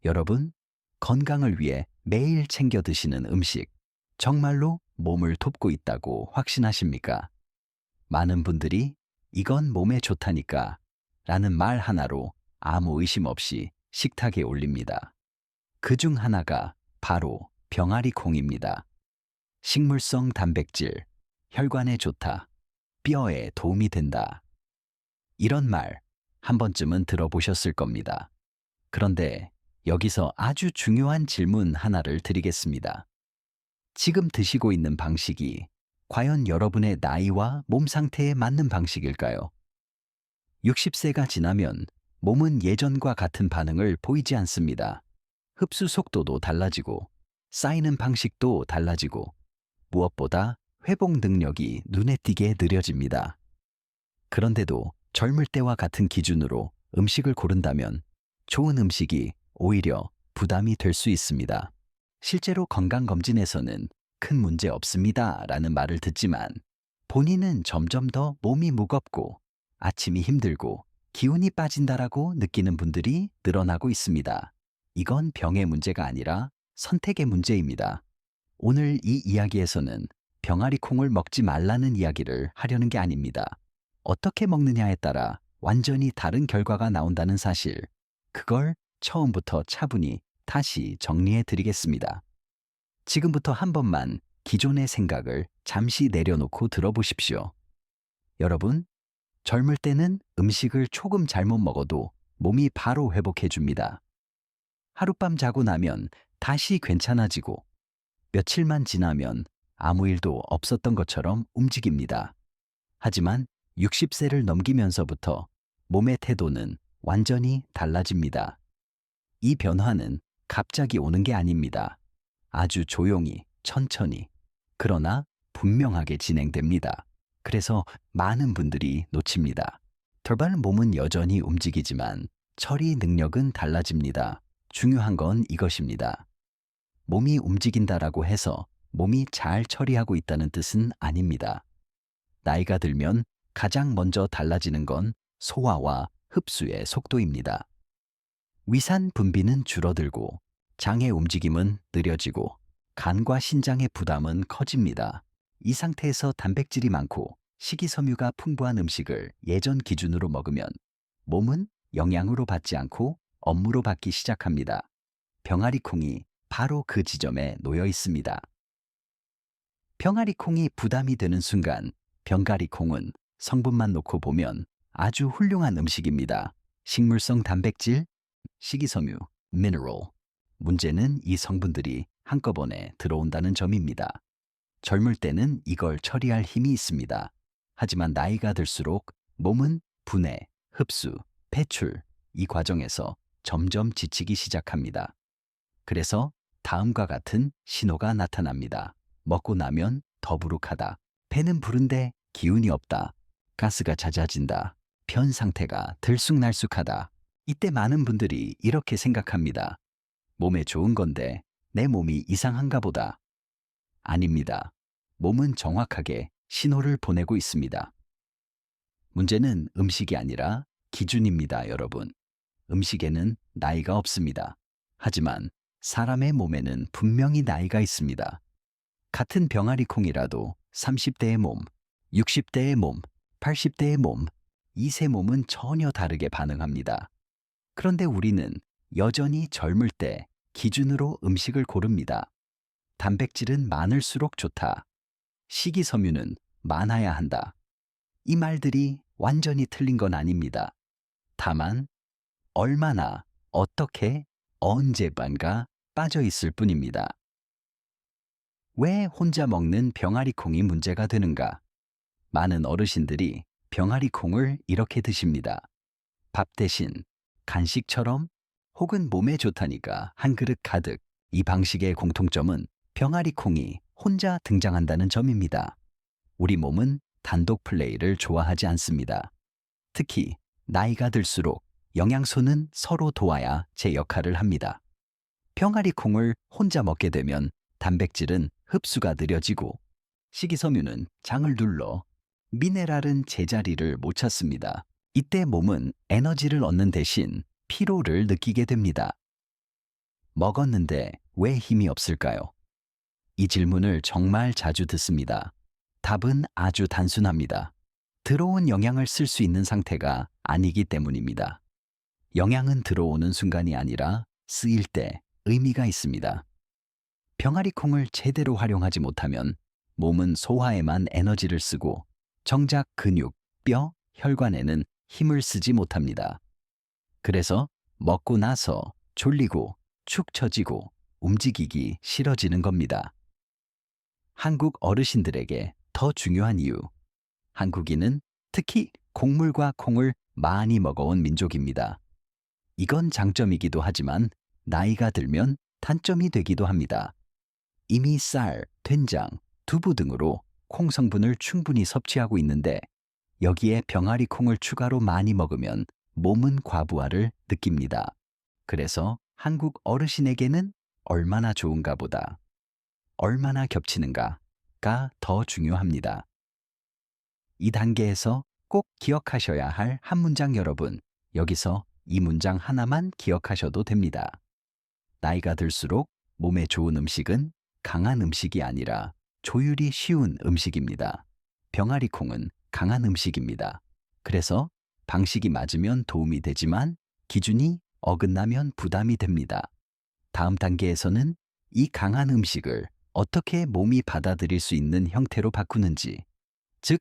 여러분, 건강을 위해 매일 챙겨 드시는 음식, 정말로 몸을 돕고 있다고 확신하십니까? 많은 분들이 이건 몸에 좋다니까 라는 말 하나로 아무 의심 없이 식탁에 올립니다. 그 중 하나가 바로 병아리 콩입니다. 식물성 단백질, 혈관에 좋다, 뼈에 도움이 된다. 이런 말 한 번쯤은 들어보셨을 겁니다. 그런데 여기서 아주 중요한 질문 하나를 드리겠습니다. 지금 드시고 있는 방식이 과연 여러분의 나이와 몸 상태에 맞는 방식일까요? 60세가 지나면 몸은 예전과 같은 반응을 보이지 않습니다. 흡수 속도도 달라지고, 쌓이는 방식도 달라지고, 무엇보다 회복 능력이 눈에 띄게 느려집니다. 그런데도 젊을 때와 같은 기준으로 음식을 고른다면 좋은 음식이 오히려 부담이 될 수 있습니다. 실제로 건강검진에서는 큰 문제 없습니다 라는 말을 듣지만 본인은 점점 더 몸이 무겁고 아침이 힘들고 기운이 빠진다라고 느끼는 분들이 늘어나고 있습니다. 이건 병의 문제가 아니라 선택의 문제입니다. 오늘 이 이야기에서는 병아리 콩을 먹지 말라는 이야기를 하려는 게 아닙니다. 어떻게 먹느냐에 따라 완전히 다른 결과가 나온다는 사실, 그걸 처음부터 차분히 다시 정리해 드리겠습니다. 지금부터 한 번만 기존의 생각을 잠시 내려놓고 들어보십시오. 여러분, 젊을 때는 음식을 조금 잘못 먹어도 몸이 바로 회복해 줍니다. 하룻밤 자고 나면 다시 괜찮아지고 며칠만 지나면 아무 일도 없었던 것처럼 움직입니다. 하지만 60세를 넘기면서부터 몸의 태도는 완전히 달라집니다. 이 변화는 갑자기 오는 게 아닙니다. 아주 조용히, 천천히, 그러나 분명하게 진행됩니다. 그래서 많은 분들이 놓칩니다. 돌발 몸은 여전히 움직이지만 처리 능력은 달라집니다. 중요한 건 이것입니다. 몸이 움직인다라고 해서 몸이 잘 처리하고 있다는 뜻은 아닙니다. 나이가 들면 가장 먼저 달라지는 건 소화와 흡수의 속도입니다. 위산 분비는 줄어들고 장의 움직임은 느려지고 간과 신장의 부담은 커집니다. 이 상태에서 단백질이 많고 식이섬유가 풍부한 음식을 예전 기준으로 먹으면 몸은 영양으로 받지 않고 업무로 받기 시작합니다. 병아리 콩이 바로 그 지점에 놓여 있습니다. 병아리 콩이 부담이 되는 순간 병가리 콩은 성분만 놓고 보면 아주 훌륭한 음식입니다. 식물성 단백질, 식이섬유, 미네랄. 문제는 이 성분들이 한꺼번에 들어온다는 점입니다. 젊을 때는 이걸 처리할 힘이 있습니다. 하지만 나이가 들수록 몸은 분해, 흡수, 배출, 이 과정에서 점점 지치기 시작합니다. 그래서 다음과 같은 신호가 나타납니다. 먹고 나면 더부룩하다. 배는 부른데 기운이 없다. 가스가 잦아진다. 편 상태가 들쑥날쑥하다. 이때 많은 분들이 이렇게 생각합니다. 몸에 좋은 건데 내 몸이 이상한가 보다. 아닙니다. 몸은 정확하게 신호를 보내고 있습니다. 문제는 음식이 아니라 기준입니다, 여러분. 음식에는 나이가 없습니다. 하지만 사람의 몸에는 분명히 나이가 있습니다. 같은 병아리 콩이라도 30대의 몸, 60대의 몸, 80대의 몸, 이 세 몸은 전혀 다르게 반응합니다. 그런데 우리는 여전히 젊을 때 기준으로 음식을 고릅니다. 단백질은 많을수록 좋다. 식이섬유는 많아야 한다. 이 말들이 완전히 틀린 건 아닙니다. 다만 얼마나, 어떻게, 언제반가 빠져 있을 뿐입니다. 왜 혼자 먹는 병아리 콩이 문제가 되는가? 많은 어르신들이 병아리 콩을 이렇게 드십니다. 밥 대신 간식처럼 혹은 몸에 좋다니까 한 그릇 가득. 이 방식의 공통점은 병아리 콩이 혼자 등장한다는 점입니다. 우리 몸은 단독 플레이를 좋아하지 않습니다. 특히 나이가 들수록 영양소는 서로 도와야 제 역할을 합니다. 병아리 콩을 혼자 먹게 되면 단백질은 흡수가 느려지고 식이섬유는 장을 눌러 미네랄은 제자리를 못 찾습니다. 이때 몸은 에너지를 얻는 대신 피로를 느끼게 됩니다. 먹었는데 왜 힘이 없을까요? 이 질문을 정말 자주 듣습니다. 답은 아주 단순합니다. 들어온 영양을 쓸 수 있는 상태가 아니기 때문입니다. 영양은 들어오는 순간이 아니라 쓰일 때 의미가 있습니다. 병아리 콩을 제대로 활용하지 못하면 몸은 소화에만 에너지를 쓰고 정작 근육, 뼈, 혈관에는 힘을 쓰지 못합니다. 그래서 먹고 나서 졸리고 축 처지고 움직이기 싫어지는 겁니다. 한국 어르신들에게 더 중요한 이유. 한국인은 특히 곡물과 콩을 많이 먹어온 민족입니다. 이건 장점이기도 하지만 나이가 들면 단점이 되기도 합니다. 이미 쌀, 된장, 두부 등으로 콩 성분을 충분히 섭취하고 있는데 여기에 병아리 콩을 추가로 많이 먹으면 몸은 과부하를 느낍니다. 그래서 한국 어르신에게는 얼마나 좋은가 보다 얼마나 겹치는가가 더 중요합니다. 이 단계에서 꼭 기억하셔야 할 한 문장 여러분, 여기서 이 문장 하나만 기억하셔도 됩니다. 나이가 들수록 몸에 좋은 음식은 강한 음식이 아니라 조율이 쉬운 음식입니다. 병아리 콩은 강한 음식입니다. 그래서 방식이 맞으면 도움이 되지만 기준이 어긋나면 부담이 됩니다. 다음 단계에서는 이 강한 음식을 어떻게 몸이 받아들일 수 있는 형태로 바꾸는지, 즉,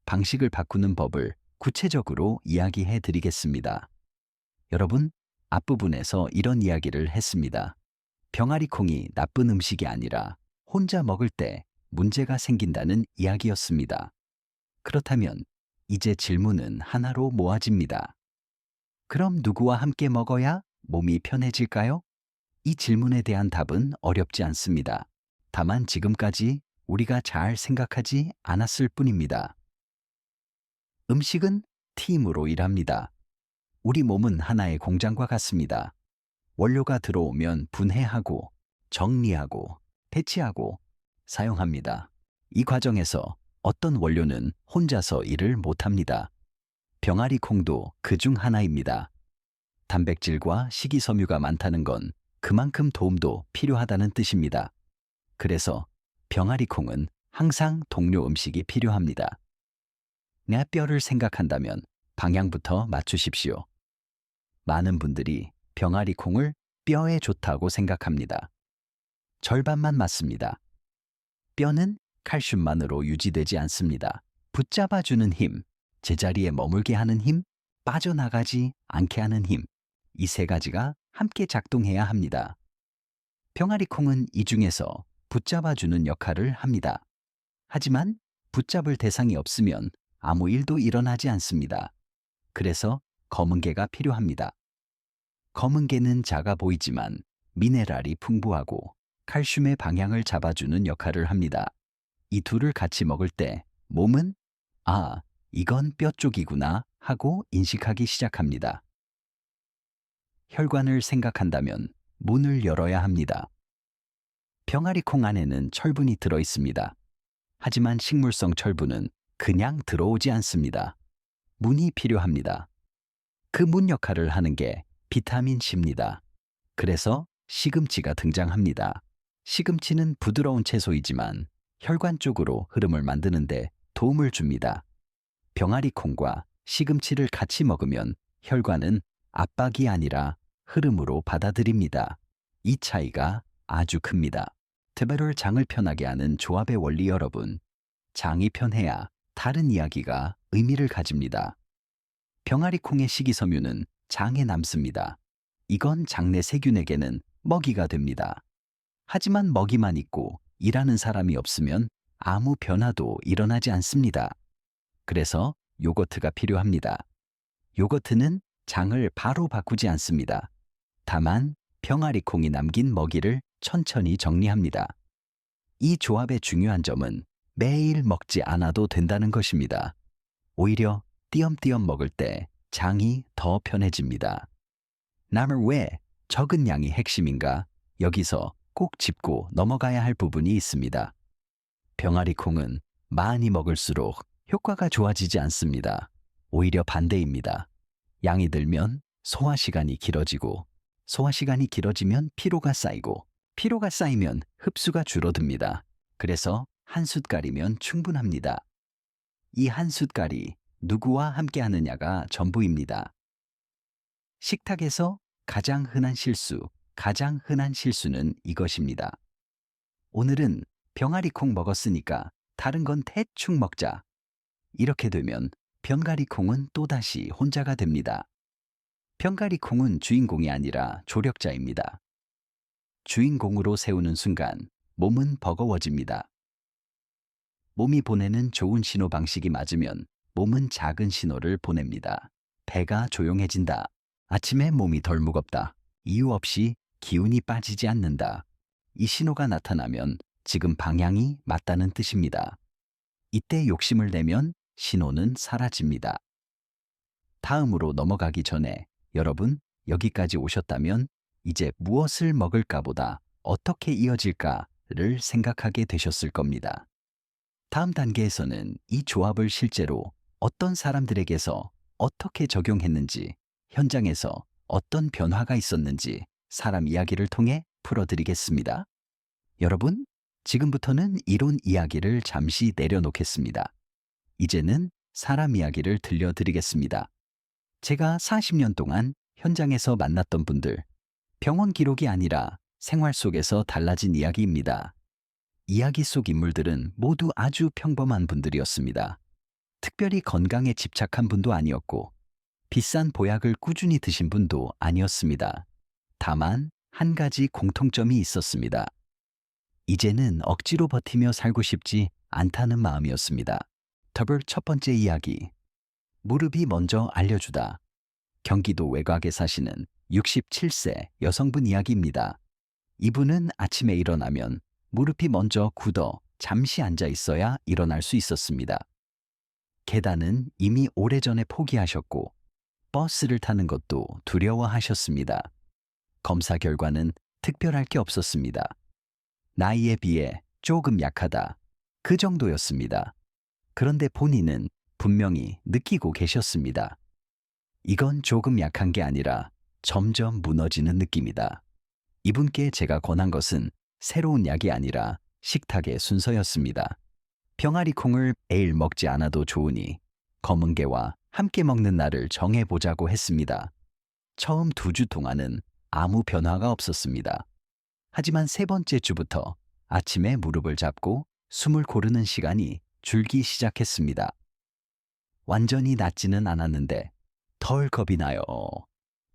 방식을 바꾸는 법을 구체적으로 이야기해 드리겠습니다. 여러분, 앞부분에서 이런 이야기를 했습니다. 병아리 콩이 나쁜 음식이 아니라 혼자 먹을 때 문제가 생긴다는 이야기였습니다. 그렇다면 이제 질문은 하나로 모아집니다. 그럼 누구와 함께 먹어야 몸이 편해질까요? 이 질문에 대한 답은 어렵지 않습니다. 다만 지금까지 우리가 잘 생각하지 않았을 뿐입니다. 음식은 팀으로 일합니다. 우리 몸은 하나의 공장과 같습니다. 원료가 들어오면 분해하고, 정리하고, 배치하고, 사용합니다. 이 과정에서 어떤 원료는 혼자서 일을 못합니다. 병아리 콩도 그중 하나입니다. 단백질과 식이섬유가 많다는 건 그만큼 도움도 필요하다는 뜻입니다. 그래서 병아리 콩은 항상 동료 음식이 필요합니다. 내 뼈를 생각한다면 방향부터 맞추십시오. 많은 분들이 병아리 콩을 뼈에 좋다고 생각합니다. 절반만 맞습니다. 뼈는 칼슘만으로 유지되지 않습니다. 붙잡아주는 힘, 제자리에 머물게 하는 힘, 빠져나가지 않게 하는 힘, 이 세 가지가 함께 작동해야 합니다. 병아리 콩은 이 중에서 붙잡아주는 역할을 합니다. 하지만 붙잡을 대상이 없으면 아무 일도 일어나지 않습니다. 그래서 검은 개가 필요합니다. 검은 개는 작아 보이지만 미네랄이 풍부하고 칼슘의 방향을 잡아주는 역할을 합니다. 이 둘을 같이 먹을 때 몸은 아, 이건 뼈 쪽이구나 하고 인식하기 시작합니다. 혈관을 생각한다면 문을 열어야 합니다. 병아리 콩 안에는 철분이 들어 있습니다. 하지만 식물성 철분은 그냥 들어오지 않습니다. 문이 필요합니다. 그 문 역할을 하는 게 비타민 C입니다. 그래서 시금치가 등장합니다. 시금치는 부드러운 채소이지만 혈관 쪽으로 흐름을 만드는데 도움을 줍니다. 병아리 콩과 시금치를 같이 먹으면 혈관은 압박이 아니라 흐름으로 받아들입니다. 이 차이가 아주 큽니다. 대배를 장을 편하게 하는 조합의 원리 여러분. 장이 편해야 다른 이야기가 의미를 가집니다. 병아리 콩의 식이섬유는 장에 남습니다. 이건 장내 세균에게는 먹이가 됩니다. 하지만 먹이만 있고 일하는 사람이 없으면 아무 변화도 일어나지 않습니다. 그래서 요거트가 필요합니다. 요거트는 장을 바로 바꾸지 않습니다. 다만 병아리 콩이 남긴 먹이를 천천히 정리합니다. 이 조합의 중요한 점은 매일 먹지 않아도 된다는 것입니다. 오히려 띄엄띄엄 먹을 때 장이 더 편해집니다. 나물 왜 적은 양이 핵심인가? 여기서 꼭 짚고 넘어가야 할 부분이 있습니다. 병아리 콩은 많이 먹을수록 효과가 좋아지지 않습니다. 오히려 반대입니다. 양이 들면 소화 시간이 길어지고 소화 시간이 길어지면 피로가 쌓이고, 피로가 쌓이면 흡수가 줄어듭니다. 그래서 한 숟갈이면 충분합니다. 이 한 숟갈이 누구와 함께 하느냐가 전부입니다. 식탁에서 가장 흔한 실수는 이것입니다. 오늘은 병아리콩 먹었으니까 다른 건 대충 먹자. 이렇게 되면 병가리콩은 또다시 혼자가 됩니다. 병가리콩은 주인공이 아니라 조력자입니다. 주인공으로 세우는 순간 몸은 버거워집니다. 몸이 보내는 좋은 신호 방식이 맞으면 몸은 작은 신호를 보냅니다. 배가 조용해진다. 아침에 몸이 덜 무겁다. 이유 없이 기운이 빠지지 않는다. 이 신호가 나타나면 지금 방향이 맞다는 뜻입니다. 이때 욕심을 내면 신호는 사라집니다. 다음으로 넘어가기 전에 여러분, 여기까지 오셨다면 이제 무엇을 먹을까 보다 어떻게 이어질까를 생각하게 되셨을 겁니다. 다음 단계에서는 이 조합을 실제로 어떤 사람들에게서 어떻게 적용했는지, 현장에서 어떤 변화가 있었는지 사람 이야기를 통해 풀어드리겠습니다. 여러분, 지금부터는 이론 이야기를 잠시 내려놓겠습니다. 이제는 사람 이야기를 들려드리겠습니다. 제가 40년 동안 현장에서 만났던 분들, 병원 기록이 아니라 생활 속에서 달라진 이야기입니다. 이야기 속 인물들은 모두 아주 평범한 분들이었습니다. 특별히 건강에 집착한 분도 아니었고, 비싼 보약을 꾸준히 드신 분도 아니었습니다. 다만 한 가지 공통점이 있었습니다. 이제는 억지로 버티며 살고 싶지 않다는 마음이었습니다. 더블 첫 번째 이야기. 무릎이 먼저 알려주다. 경기도 외곽에 사시는 67세 여성분 이야기입니다. 이분은 아침에 일어나면 무릎이 먼저 굳어 잠시 앉아 있어야 일어날 수 있었습니다. 계단은 이미 오래전에 포기하셨고, 버스를 타는 것도 두려워하셨습니다. 검사 결과는 특별할 게 없었습니다. 나이에 비해 조금 약하다. 그 정도였습니다. 그런데 본인은 분명히 느끼고 계셨습니다. 이건 조금 약한 게 아니라 점점 무너지는 느낌이다. 이분께 제가 권한 것은 새로운 약이 아니라 식탁의 순서였습니다. 병아리콩을 매일 먹지 않아도 좋으니 검은게와 함께 먹는 날을 정해보자고 했습니다. 처음 2주 동안은 아무 변화가 없었습니다. 하지만 3번째 주부터 아침에 무릎을 잡고 숨을 고르는 시간이 줄기 시작했습니다. 완전히 낫지는 않았는데 덜 겁이 나요.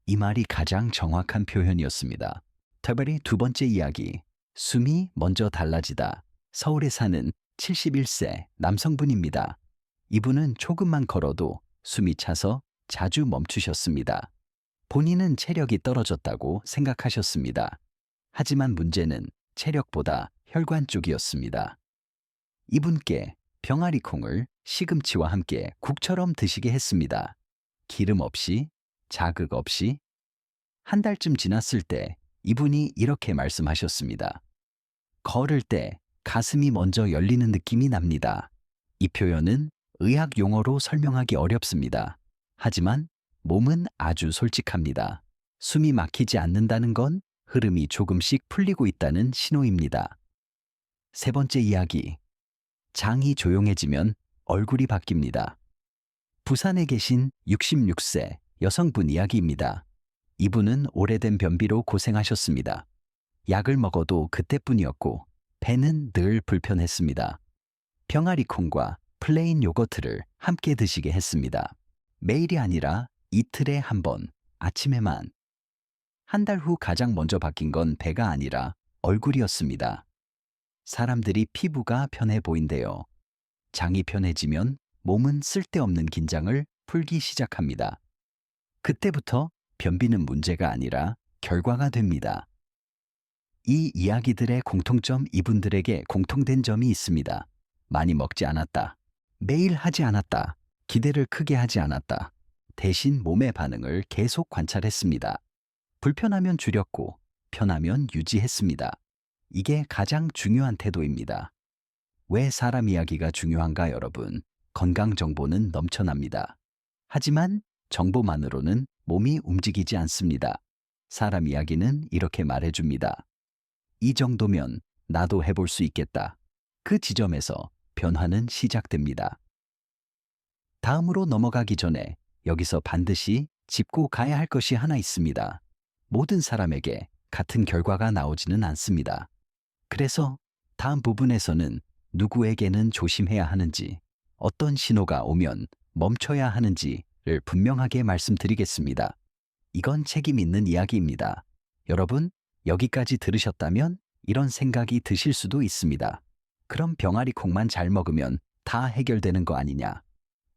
이 말이 가장 정확한 표현이었습니다. 특별히 2번째 이야기. 숨이 먼저 달라지다. 서울에 사는 71세 남성분입니다. 이분은 조금만 걸어도 숨이 차서 자주 멈추셨습니다. 본인은 체력이 떨어졌다고 생각하셨습니다. 하지만 문제는 체력보다 혈관 쪽이었습니다. 이분께 병아리콩을 시금치와 함께 국처럼 드시게 했습니다. 기름 없이, 자극 없이. 한 달쯤 지났을 때 이분이 이렇게 말씀하셨습니다. 걸을 때 가슴이 먼저 열리는 느낌이 납니다. 이 표현은 의학 용어로 설명하기 어렵습니다. 하지만 몸은 아주 솔직합니다. 숨이 막히지 않는다는 건 흐름이 조금씩 풀리고 있다는 신호입니다. 3번째 이야기. 장이 조용해지면 얼굴이 바뀝니다. 부산에 계신 66세 여성분 이야기입니다. 이분은 오래된 변비로 고생하셨습니다. 약을 먹어도 그때뿐이었고 배는 늘 불편했습니다. 병아리콩과 플레인 요거트를 함께 드시게 했습니다. 매일이 아니라 이틀에 한 번, 아침에만. 한 달 후 가장 먼저 바뀐 건 배가 아니라 얼굴이었습니다. 사람들이 피부가 편해 보인대요. 장이 편해지면 몸은 쓸데없는 긴장을 풀기 시작합니다. 그때부터 변비는 문제가 아니라 결과가 됩니다. 이 이야기들의 공통점, 이분들에게 공통된 점이 있습니다. 많이 먹지 않았다. 매일 하지 않았다. 기대를 크게 하지 않았다. 대신 몸의 반응을 계속 관찰했습니다. 불편하면 줄였고 편하면 유지했습니다. 이게 가장 중요한 태도입니다. 왜 사람 이야기가 중요한가 여러분? 건강 정보는 넘쳐납니다. 하지만 정보만으로는 몸이 움직이지 않습니다. 사람 이야기는 이렇게 말해줍니다. 이 정도면 나도 해볼 수 있겠다. 그 지점에서 변화는 시작됩니다. 다음으로 넘어가기 전에 여기서 반드시 짚고 가야 할 것이 하나 있습니다. 모든 사람에게 같은 결과가 나오지는 않습니다. 그래서 다음 부분에서는 누구에게는 조심해야 하는지, 어떤 신호가 오면 멈춰야 하는지를 분명하게 말씀드리겠습니다. 이건 책임 있는 이야기입니다. 여러분, 여기까지 들으셨다면 이런 생각이 드실 수도 있습니다. 그럼 병아리 콩만 잘 먹으면 다 해결되는 거 아니냐?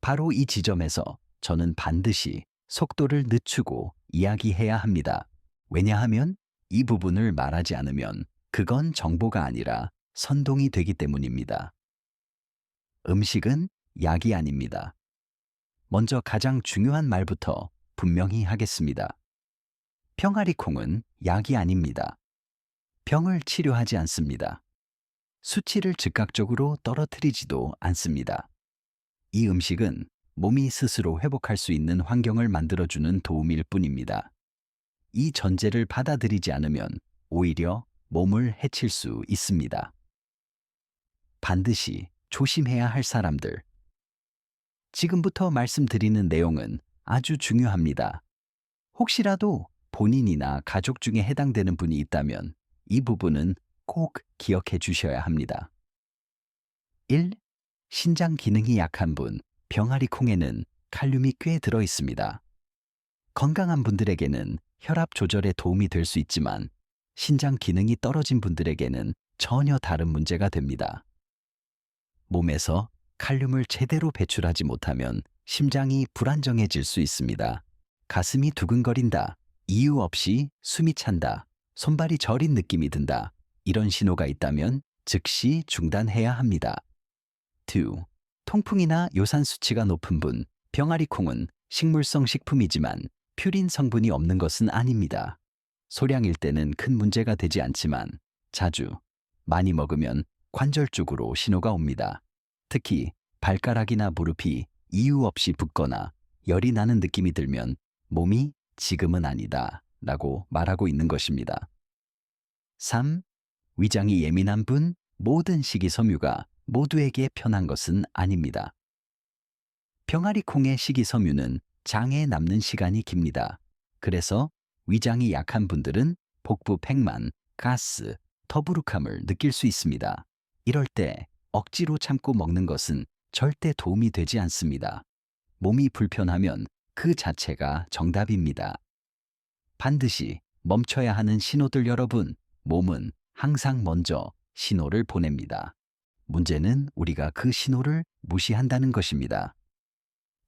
바로 이 지점에서 저는 반드시 속도를 늦추고 이야기해야 합니다. 왜냐하면 이 부분을 말하지 않으면 그건 정보가 아니라 선동이 되기 때문입니다. 음식은 약이 아닙니다. 먼저 가장 중요한 말부터 분명히 하겠습니다. 병아리 콩은 약이 아닙니다. 병을 치료하지 않습니다. 수치를 즉각적으로 떨어뜨리지도 않습니다. 이 음식은 몸이 스스로 회복할 수 있는 환경을 만들어주는 도움일 뿐입니다. 이 전제를 받아들이지 않으면 오히려 몸을 해칠 수 있습니다. 반드시 조심해야 할 사람들. 지금부터 말씀드리는 내용은 아주 중요합니다. 혹시라도 본인이나 가족 중에 해당되는 분이 있다면 이 부분은 꼭 기억해 주셔야 합니다. 1. 신장 기능이 약한 분, 병아리 콩에는 칼륨이 꽤 들어 있습니다. 건강한 분들에게는 혈압 조절에 도움이 될 수 있지만 신장 기능이 떨어진 분들에게는 전혀 다른 문제가 됩니다. 몸에서 칼륨을 제대로 배출하지 못하면 심장이 불안정해질 수 있습니다. 가슴이 두근거린다, 이유 없이 숨이 찬다, 손발이 저린 느낌이 든다. 이런 신호가 있다면 즉시 중단해야 합니다. 2. 통풍이나 요산 수치가 높은 분, 병아리 콩은 식물성 식품이지만 퓨린 성분이 없는 것은 아닙니다. 소량일 때는 큰 문제가 되지 않지만 자주, 많이 먹으면 관절 쪽으로 신호가 옵니다. 특히 발가락이나 무릎이 이유 없이 붓거나 열이 나는 느낌이 들면 몸이 지금은 아니다 라고 말하고 있는 것입니다. 3. 위장이 예민한 분, 모든 식이섬유가 모두에게 편한 것은 아닙니다. 병아리 콩의 식이섬유는 장에 남는 시간이 깁니다. 그래서 위장이 약한 분들은 복부 팽만, 가스, 더부룩함을 느낄 수 있습니다. 이럴 때 억지로 참고 먹는 것은 절대 도움이 되지 않습니다. 몸이 불편하면 그 자체가 정답입니다. 반드시 멈춰야 하는 신호들 여러분, 몸은 항상 먼저 신호를 보냅니다. 문제는 우리가 그 신호를 무시한다는 것입니다.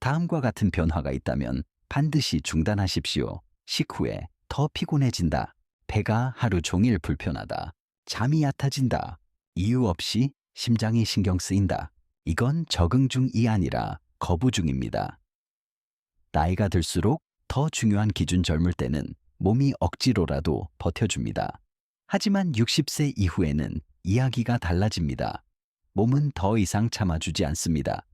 다음과 같은 변화가 있다면 반드시 중단하십시오. 식후에 더 피곤해진다. 배가 하루 종일 불편하다. 잠이 얕아진다. 이유 없이 심장이 신경 쓰인다. 이건 적응 중이 아니라 거부 중입니다. 나이가 들수록 더 중요한 기준 젊을 때는 몸이 억지로라도 버텨줍니다. 하지만 60세 이후에는 이야기가 달라집니다. 몸은 더 이상 참아주지 않습니다.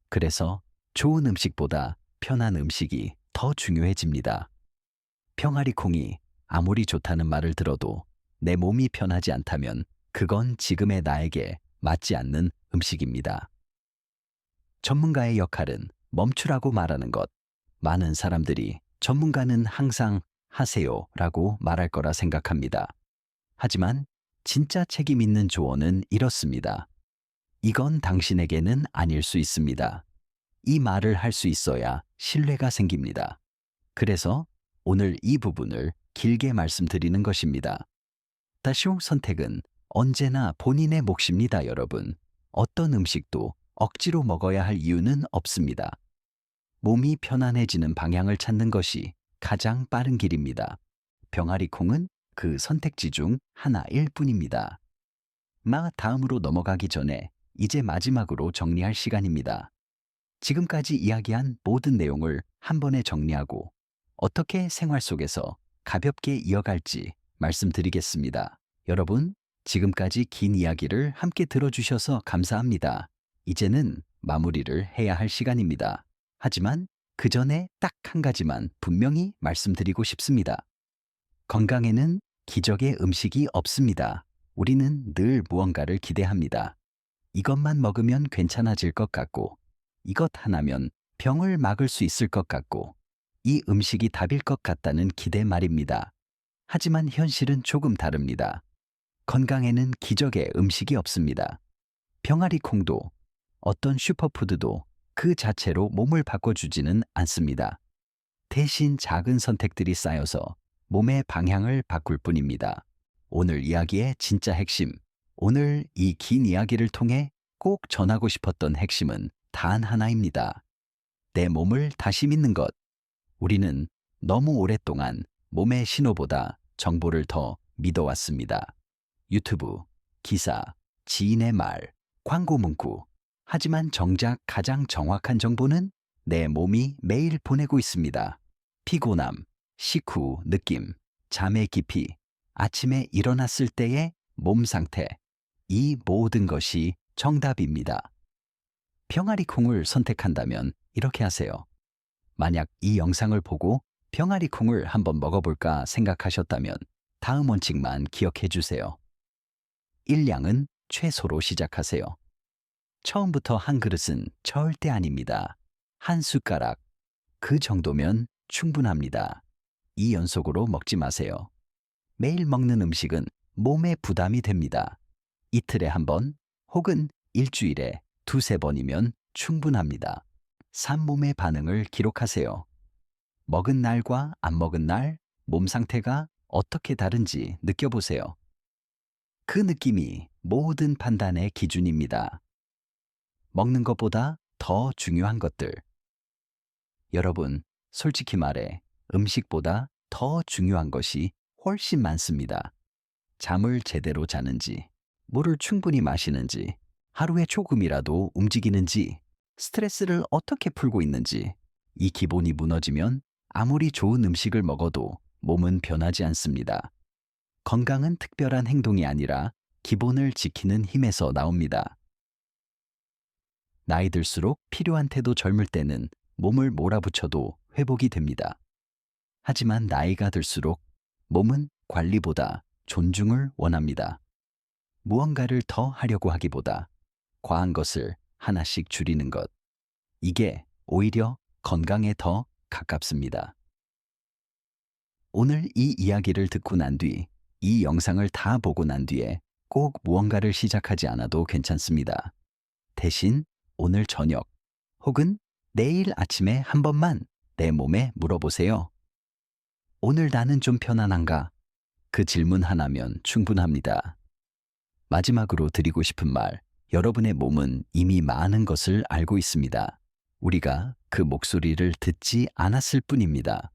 그래서 좋은 음식보다 편한 음식이 더 중요해집니다. 병아리 콩이 아무리 좋다는 말을 들어도 내 몸이 편하지 않다면 그건 지금의 나에게 맞지 않는 음식입니다. 전문가의 역할은 멈추라고 말하는 것. 많은 사람들이 전문가는 항상 하세요 라고 말할 거라 생각합니다. 하지만 진짜 책임 있는 조언은 이렇습니다. 이건 당신에게는 아닐 수 있습니다. 이 말을 할 수 있어야 신뢰가 생깁니다. 그래서 오늘 이 부분을 길게 말씀드리는 것입니다. 다시용 선택은 언제나 본인의 몫입니다, 여러분. 어떤 음식도 억지로 먹어야 할 이유는 없습니다. 몸이 편안해지는 방향을 찾는 것이 가장 빠른 길입니다. 병아리 콩은 그 선택지 중 하나일 뿐입니다. 다음으로 넘어가기 전에 이제 마지막으로 정리할 시간입니다. 지금까지 이야기한 모든 내용을 한 번에 정리하고 어떻게 생활 속에서 가볍게 이어갈지 말씀드리겠습니다. 여러분, 지금까지 긴 이야기를 함께 들어주셔서 감사합니다. 이제는 마무리를 해야 할 시간입니다. 하지만 그 전에 딱 한 가지만 분명히 말씀드리고 싶습니다. 건강에는 기적의 음식이 없습니다. 우리는 늘 무언가를 기대합니다. 이것만 먹으면 괜찮아질 것 같고, 이것 하나면 병을 막을 수 있을 것 같고, 이 음식이 답일 것 같다는 기대 말입니다. 하지만 현실은 조금 다릅니다. 건강에는 기적의 음식이 없습니다. 병아리 콩도 어떤 슈퍼푸드도 그 자체로 몸을 바꿔주지는 않습니다. 대신 작은 선택들이 쌓여서 몸의 방향을 바꿀 뿐입니다. 오늘 이야기의 진짜 핵심, 오늘 이 긴 이야기를 통해 꼭 전하고 싶었던 핵심은 단 하나입니다. 내 몸을 다시 믿는 것. 우리는 너무 오랫동안 몸의 신호보다 정보를 더 믿어왔습니다. 유튜브, 기사, 지인의 말, 광고 문구. 하지만 정작 가장 정확한 정보는 내 몸이 매일 보내고 있습니다. 피곤함, 식후 느낌, 잠의 깊이, 아침에 일어났을 때의 몸 상태. 이 모든 것이 정답입니다. 병아리 콩을 선택한다면 이렇게 하세요. 만약 이 영상을 보고 병아리 콩을 한번 먹어볼까 생각하셨다면 다음 원칙만 기억해 주세요. 일량은 최소로 시작하세요. 처음부터 한 그릇은 절대 아닙니다. 한 숟가락, 그 정도면 충분합니다. 이 연속으로 먹지 마세요. 매일 먹는 음식은 몸에 부담이 됩니다. 이틀에 한 번 혹은 일주일에 두세 번이면 충분합니다. 몸의 반응을 기록하세요. 먹은 날과 안 먹은 날, 몸 상태가 어떻게 다른지 느껴보세요. 그 느낌이 모든 판단의 기준입니다. 먹는 것보다 더 중요한 것들. 여러분, 솔직히 말해 음식보다 더 중요한 것이 훨씬 많습니다. 잠을 제대로 자는지, 물을 충분히 마시는지, 하루에 조금이라도 움직이는지, 스트레스를 어떻게 풀고 있는지, 이 기본이 무너지면 아무리 좋은 음식을 먹어도 몸은 변하지 않습니다. 건강은 특별한 행동이 아니라 기본을 지키는 힘에서 나옵니다. 나이 들수록 필요한 태도 젊을 때는 몸을 몰아붙여도 회복이 됩니다. 하지만 나이가 들수록 몸은 관리보다 존중을 원합니다. 무언가를 더 하려고 하기보다 과한 것을 하나씩 줄이는 것. 이게 오히려 건강에 더 가깝습니다. 오늘 이 이야기를 듣고 난 뒤, 이 영상을 다 보고 난 뒤에 꼭 무언가를 시작하지 않아도 괜찮습니다. 대신 오늘 저녁 혹은 내일 아침에 한 번만 내 몸에 물어보세요. 오늘 나는 좀 편안한가? 그 질문 하나면 충분합니다. 마지막으로 드리고 싶은 말, 여러분의 몸은 이미 많은 것을 알고 있습니다. 우리가 그 목소리를 듣지 않았을 뿐입니다.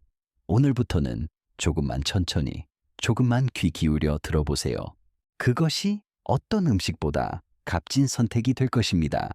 오늘부터는 조금만 천천히, 조금만 귀 기울여 들어보세요. 그것이 어떤 음식보다 값진 선택이 될 것입니다.